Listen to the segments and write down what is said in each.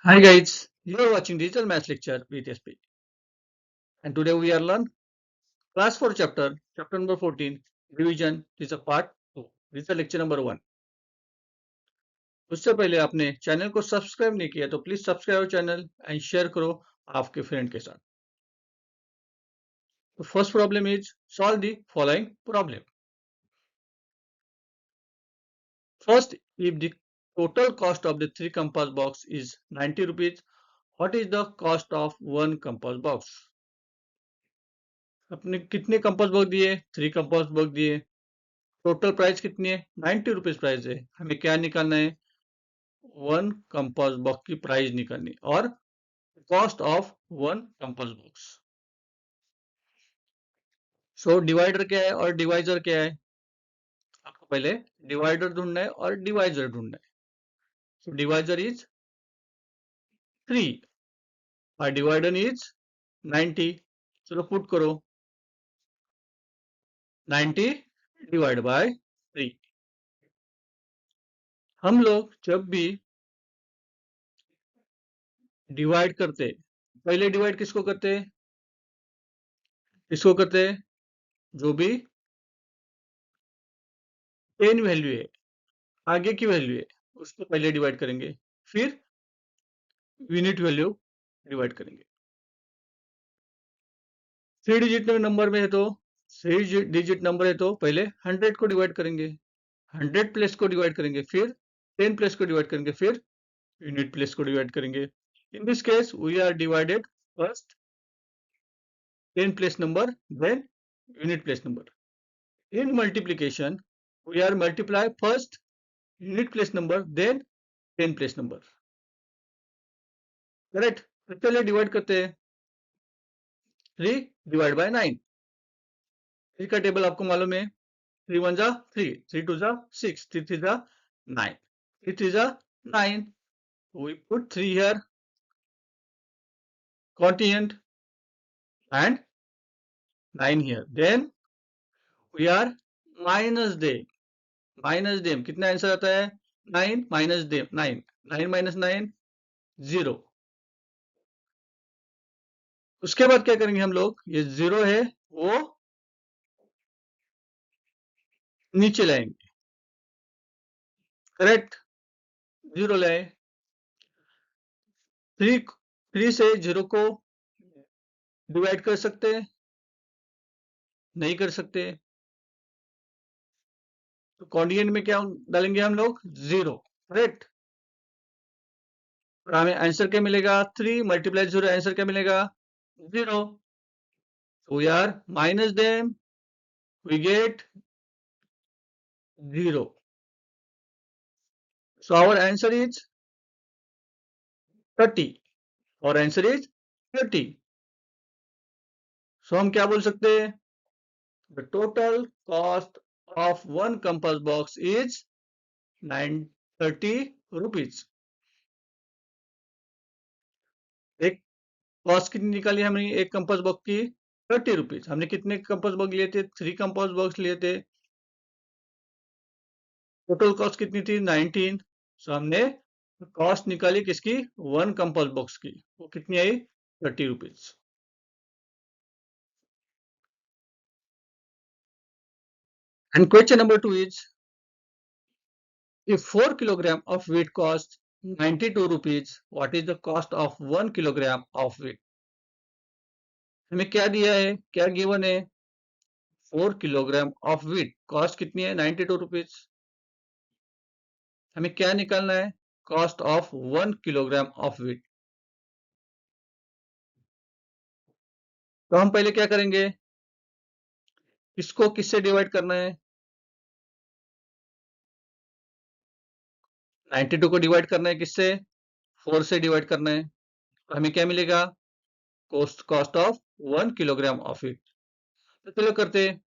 Hi guys, you are watching Digital Maths Lecture with SP, and today we are learn class 4 chapter number 14, revision. This is a part 2. This is the lecture number 1. उससे पहले आपने channel को subscribe नहीं किया तो please subscribe channel and share करो आपके friend के साथ. The first problem is solve the following problem. First, if the total cost of the 3 compass box is 90 rupees, what is the cost of one compass box? अपने कितने compass box दिए? 3 compass box दिए. Total price कितनी है? 90 rupees price है. हमें क्या निकालना है? वन कंपास बॉक्स की प्राइस निकालनी और cost of one compass box. So divider क्या है और डिवाइजर क्या है? आपको पहले डिवाइडर ढूंढना है और डिवाइजर ढूंढना है. सो डिवाइजर इज 3 और डिवाइडर इज 90. चलो पुट करो 90 डिवाइड बाय 3. हम लोग जब भी डिवाइड करते पहले डिवाइड किसको करते? किसको करते? जो भी 10 वैल्यू है, आगे की वैल्यू है, उसको पहले डिवाइड करेंगे, फिर यूनिट वैल्यू डिवाइड करेंगे. 3 डिजिट नंबर में है तो 3 डिजिट नंबर है तो पहले 100 को डिवाइड करेंगे, 100 प्लेस को डिवाइड करेंगे, फिर 10 प्लेस को डिवाइड करेंगे, फिर यूनिट प्लेस को डिवाइड करेंगे. In this case we are divided first 10 place number then unit place number. In multiplication we are multiply first unit place number then 10 place number. Correct? तो चलिए divide करते हैं. 3 divide by 9. 3 का table आपको मालूम है. 3 1 जा 3, 3 2 जा 6, 3 3 जा 9, 3 3 जा 9. We put 3 here, quotient, and 9 here. Then we are minus them. Minus them. कितना आंसर आता है? 9 minus them. 9. 9 minus 9 0. उसके बाद क्या करेंगे हम लोग? ये 0 है वो नीचे लाएंगे. करेक्ट? 0 लाए. 3 से 0 को डिवाइड कर सकते हैं? नहीं कर सकते. तो क्वोटिएंट में क्या डालेंगे हम लोग? 0. करेक्ट? और हमें आंसर क्या मिलेगा? 3 मल्टीप्लाई 0. आंसर क्या मिलेगा? 0. So we are minus them, we get 0. So our answer is 30. Our answer is 30. So हम क्या बोल सकते हैं? The total cost of one compass box is 930 rupees. एक कॉस्ट कितनी निकाली हमने एक कंपास बॉक्स की? 30 रुपीज. हमने कितने कंपास बॉक्स लिए थे? 3 कंपास बॉक्स लिए थे. टोटल कॉस्ट कितनी थी? 19. सो हमने कॉस्ट निकाली किसकी? वन कंपास बॉक्स की. वो कितनी आई? 30 rupees. And question number 2 is, if 4 kilogram of wheat costs 92 rupees, what is the cost of 1 kilogram of wheat? हमें क्या दिया है? क्या गिवन है? 4 किलोग्राम ऑफ व्हीट कॉस्ट कितनी है? 92 रुपीज. हमें क्या निकालना है? Cost of 1 kilogram of wheat. तो हम पहले क्या करेंगे? इसको किससे डिवाइड करना है? 92 को डिवाइड करना है किससे? 4 से डिवाइड करना है. तो हमें क्या मिलेगा? Cost of 1 kilogram of wheat. तो चलो करते हैं.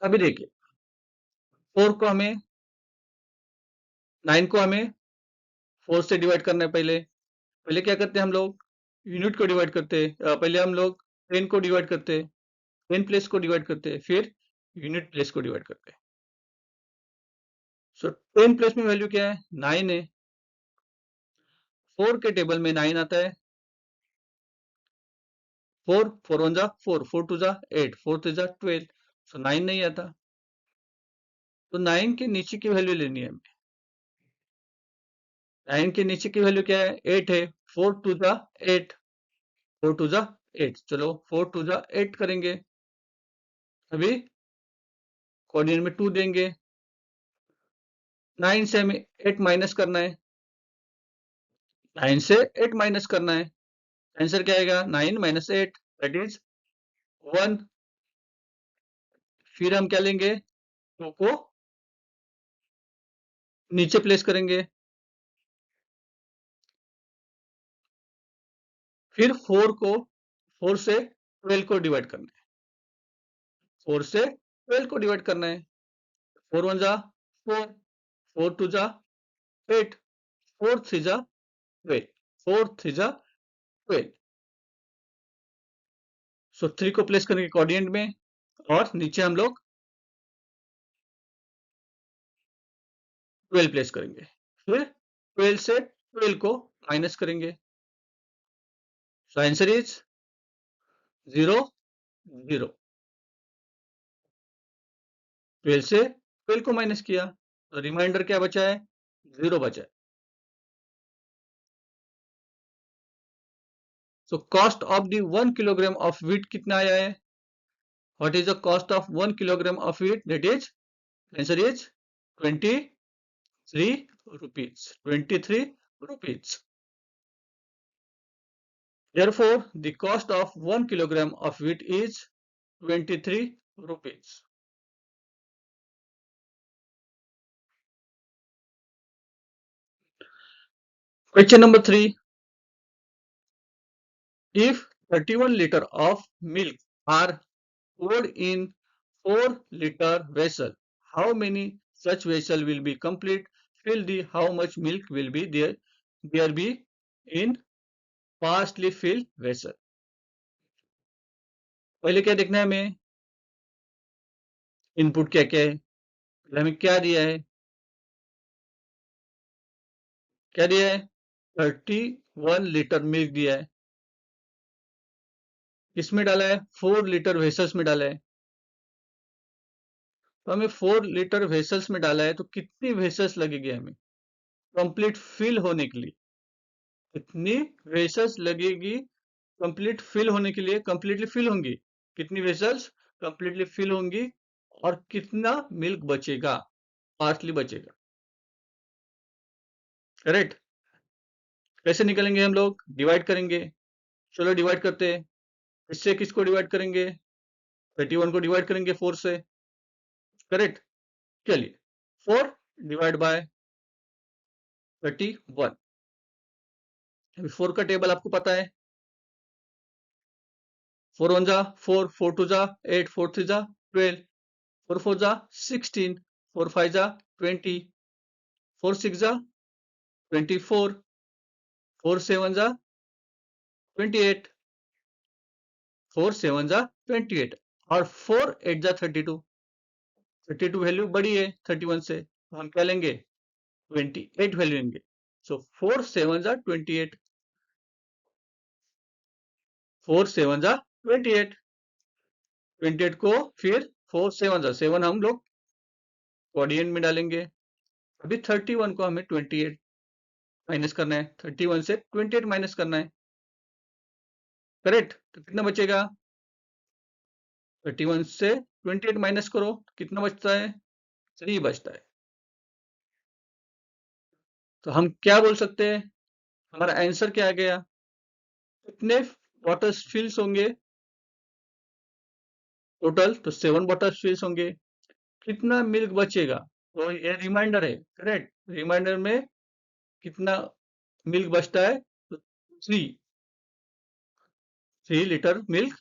अभी देखिए 4 को हमें 9 को हमें 4 से डिवाइड करना है. पहले पहले क्या करते हैं हम लोग? यूनिट को डिवाइड करते हैं. पहले हम लोग 10 को डिवाइड करते हैं, 10 प्लेस को डिवाइड करते हैं, फिर यूनिट प्लेस को डिवाइड करते हैं. सो 10 प्लेस में वैल्यू क्या है? 9 है। 4 के टेबल में 9 आता है। 4 4 1 जा 4, 4 2 जा 8, 4 3 जा 12, सो 9 नहीं आता। तो 9 के नीचे की वैल्यू लेनी है हमें। 9 के नीचे की वैल्यू क्या है? 8 है। 4 2 जा 8, 4 2 जा 8, चलो 4 2 जा 8 करेंगे। अभी कोऑर्डिनेट में 2 देंगे। 9 से हमें 8 माइनस करना है। 9 से 8 माइनस करना है। आंसर क्या आएगा? 9 माइनस 8 दैट इज 1। फिर हम क्या लेंगे? 2 को नीचे प्लेस करेंगे। फिर 4 से 12 को डिवाइड करना है। 4 से 12 को डिवाइड करना है। 4 1 जा 4, 4 2 जा 8, 4 3 जा 12, 4 3 जा 12, सो 3 को प्लेस करेंगे कोऑर्डिनेट में और नीचे हम लोग 12 प्लेस करेंगे। फिर 12 से 12 को माइनस करेंगे। So answer is 0 0। 12 से 12 को माइनस किया तो रिमाइंडर क्या बचा है? 0 बचा है। So cost of the 1 kilogram of wheat कितना आया है? What is the cost of 1 kilogram of wheat? That is answer is 23 rupees, 23 rupees. Therefore the cost of 1 kilogram of wheat is 23 rupees. Question number 3. If 31 liter of milk are poured in 4-liter vessel, how many such vessel will be complete? Fill the how much milk will be there be in partially filled vessel. पहले क्या देखना है हमें? Input क्या क्या है? पहले हमें क्या दिया है? क्या दिया है? 31 लीटर मिल्क दिया है। किसमें डाला है? 4 लीटर वेसल्स में डाला है। तो हमें 4 लीटर वेसल्स में डाला है तो कितनी वेसल्स लगेगी हमें कंप्लीट फिल होने के लिए? कितनी वेसल्स लगेगी कंप्लीट फिल होने के लिए? कंप्लीटली फिल होंगी कितनी वेसल्स? कंप्लीटली फिल होंगी। और कितना मिल्क बचेगा? पार्टली बचेगा। करेक्ट। कैसे निकलेंगे हम लोग? डिवाइड करेंगे। चलो डिवाइड करते हैं। इससे किसको डिवाइड करेंगे? 31 को डिवाइड करेंगे 4 से। करेक्ट। चलिए 4 डिवाइड बाय 31। अभी 4 का टेबल आपको पता है। 4 1 जा 4, 4 2 जा 8, 4 3 जा 12, 4 4 जा 16, 4 5 जा 20, 4 6 जा 24, 4 7 जा 28, 4 7 जा 28 और 4 8 जा 32। 32 वैल्यू बड़ी है 31 से, तो हम क्या लेंगे? 28 वैल्यू लेंगे। सो 4 7 जा 28, 4 7 जा 28, 28 को फिर 4 7 जा 7 हम लोग कोऑर्डिनेट में डालेंगे। अभी 31 को हमें 28 माइनस करना है। 31 से 28 माइनस करना है। करेक्ट। तो कितना बचेगा? 31 से 28 माइनस करो, कितना बचता है? 3 बचता है। तो हम क्या बोल सकते हैं? हमारा आंसर क्या आ गया? कितने वाटर फिल्स होंगे टोटल? तो 7 वाटर फिल्स होंगे। कितना मिल्क बचेगा? तो ये रिमाइंडर है। करेक्ट। रिमाइंडर में कितना मिल्क बचता है? तो 3 लीटर मिल्क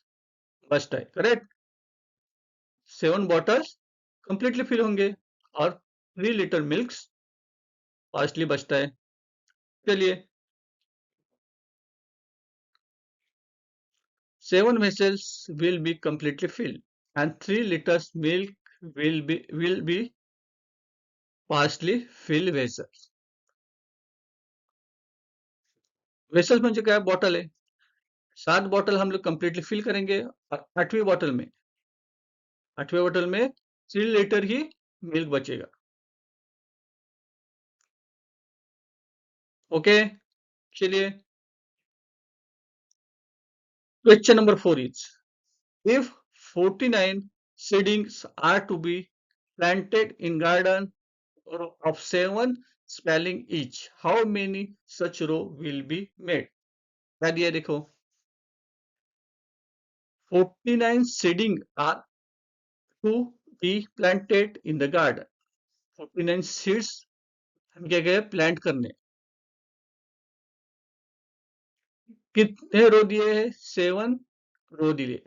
बचता है। करेक्ट। 7 बॉटल्स कंप्लीटली फिल होंगे और 3 लीटर मिल्क पार्शली बचता है। चलिए 7 vessels will be completely filled and 3 liters milk will be partially fill vessels. Vessels म्हणजे काय? बॉटल है. 7 बॉटल हम लोग कंप्लीटली फिल करेंगे और 8वीं बॉटल में 3 लीटर ही मिल्क बचेगा. ओके, चलिए. Question number 4 is, if 49 seedlings are to be planted in garden of 7 spelling each, how many such row will be made? क्या दिया देखो, 49 seedlings are to be planted in the garden. 49 seeds हम क्या गए plant करने. कितने रो दिए हैं? 7 रो दिए.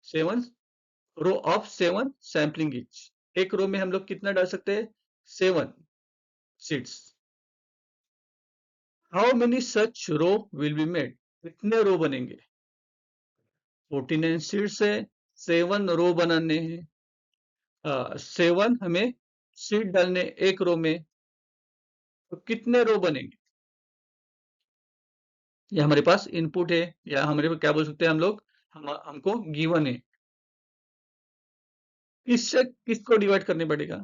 7 रो ऑफ 7 सैम्पलिंग ईच. एक रो में हम लोग कितना डाल सकते हैं? 7 seeds. How many such row will be made? कितने रो बनेंगे? 49 सीड्स है, 7 रो बनाने हैं. 7 हमें सीड डालने एक रो में, तो कितने रो बनेंगे? ये हमारे पास इनपुट है, या हमारे को क्या बोल सकते हैं हम लोग, हमको गिवन है. किससे किसको डिवाइड करने पड़ेगा?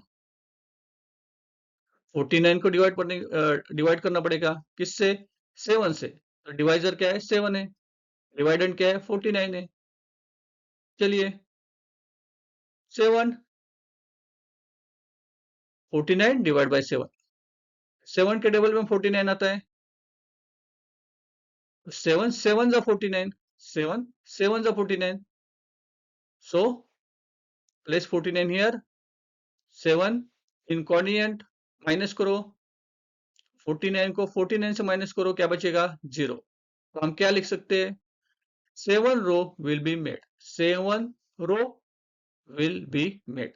49 को डिवाइड करना पड़ेगा. किससे? 7 से. तो डिवाइजर क्या है? 7 है. डिवाइडेंड क्या है? 49 है. चलिए, 7 49 डिवाइड बाय 7. 7 के टेबल में 49 आता है. 7 7 जा 49. 7 7 जा 49. So place 49 here. 7 इनकॉर्डियंट माइनस करो. 49 को 49 से माइनस करो, क्या बचेगा? 0. तो हम क्या लिख सकते हैं? 7 row will be made. 7 row will be made.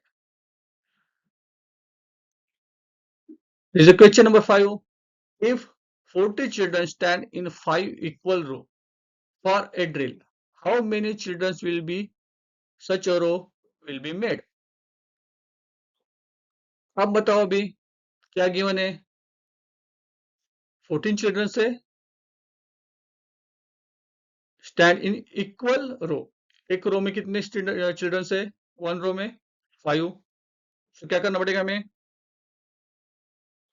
This is question number 5. If 40 children stand in 5 equal row for a drill, how many children will be such a row will be made? अब बताओ अभी क्या given है? 14 children से stand in equal रो. एक रो में कितने children है? 1 रो में 5. तो क्या करना पड़ेगा हमें?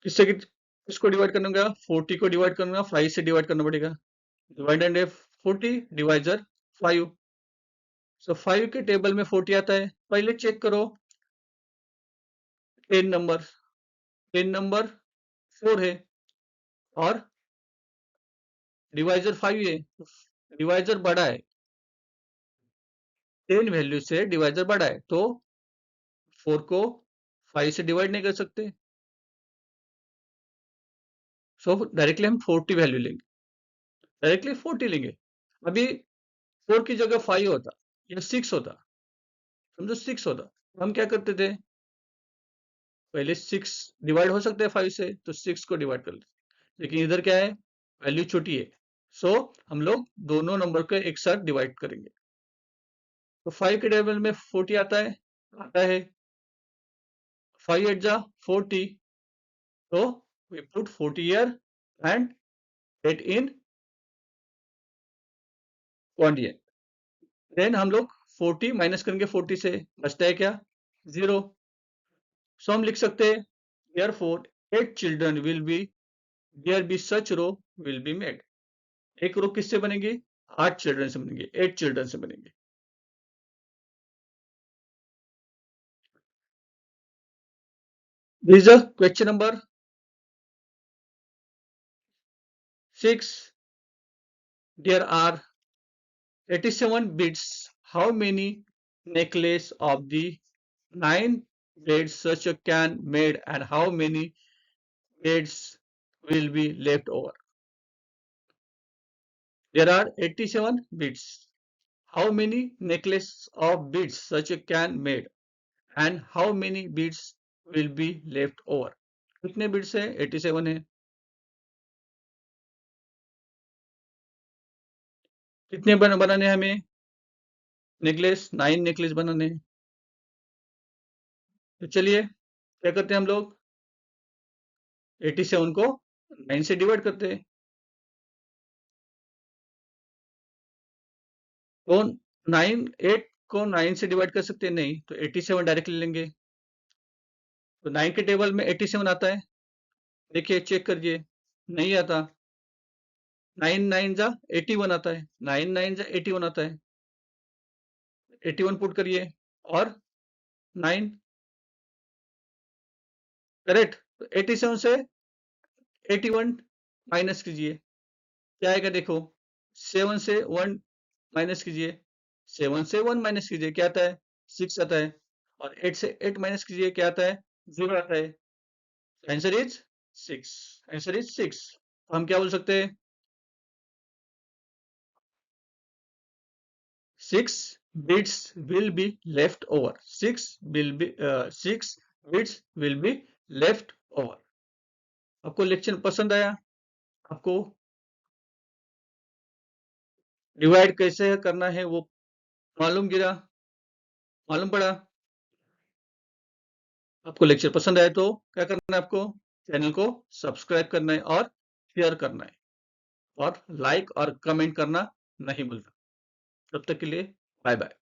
किसको डिवाइड करना होगा? 40 को डिवाइड करना, 5 से डिवाइड करना पड़ेगा. डिवाइडेंड है 40, डिवाइजर 5. सो 5 के टेबल में 40 आता है. पहले चेक करो 10 नंबर. 10 नंबर 4 है और डिवाइजर 5 है. डिवाइजर बड़ा है. 10 वैल्यू से डिवाइजर बड़ा है, तो 4 को 5 से डिवाइड नहीं कर सकते. सो डायरेक्टली हम 40 वैल्यू लेंगे. डायरेक्टली 40 लेंगे. अभी 4 की जगह 5 होता या 6 होता, समझो 6 होता, हम क्या करते थे? पहले 6 डिवाइड हो सकते हैं 5 से, तो 6 को डिवाइड कर लेते. लेकिन इधर क्या है? वैल्यू छोटी है. सो हम लोग दोनों नंबर को एक साथ डिवाइड करेंगे. तो 5 के टेबल में 40 आता है. 5 8 जा 40. तो we put 40 here and 8 in quotient. Then हम लोग 40 माइनस करेंगे 40 से, बचता है क्या? 0. सो हम लिख सकते हैं therefore 8 children will be there be such row will be made. एक रो किससे बनेगी? 8 चिल्ड्रन से बनेंगे. 8 चिल्ड्रन से बनेंगे. This is question number 6. There are 87 bits. How many necklace of the 9 braids such a can made, and how many braids will be left over? There are 87 bits. How many necklace of beads such a can made, and how many beads will be left over? कितने beads है? 87 है. कितने बनाने हैं हमें? Necklace 9 necklace बनाने हैं. तो चलिए क्या करते हैं हम लोग? 87 को 9 से डिवाइड करते हैं, तो 8 को 9 से डिवाइड कर सकते हैं नहीं, तो 87 डायरेक्टली लेंगे। तो 9 के टेबल में 87 आता है, देखिए चेक करिए, नहीं आता। 9 9 जा 81 आता है, 9 9 जा 81 आता है, 81 पुट करिए और 9, करेक्ट। तो 87 से 81 माइनस कीजिए, क्या आएगा देखो, 7 से 1 माइनस कीजिए, 7 से 1 माइनस कीजिए, क्या आता है, 6 आता है, और 8 से 8 माइनस कीजिए, क्या आता है, 0 आता है। Answer is 6, answer is 6। हम क्या बोल सकते हैं, 6 bits will be left over, 6 bits will be left over। आपको लेक्चर पसंद आया, आपको डिवाइड कैसे करना है वो मालूम पड़ा। आपको लेक्चर पसंद आया तो क्या करना है, आपको चैनल को सब्सक्राइब करना है और शेयर करना है, और लाइक और कमेंट करना नहीं भूलना। तब तक के लिए बाय बाय।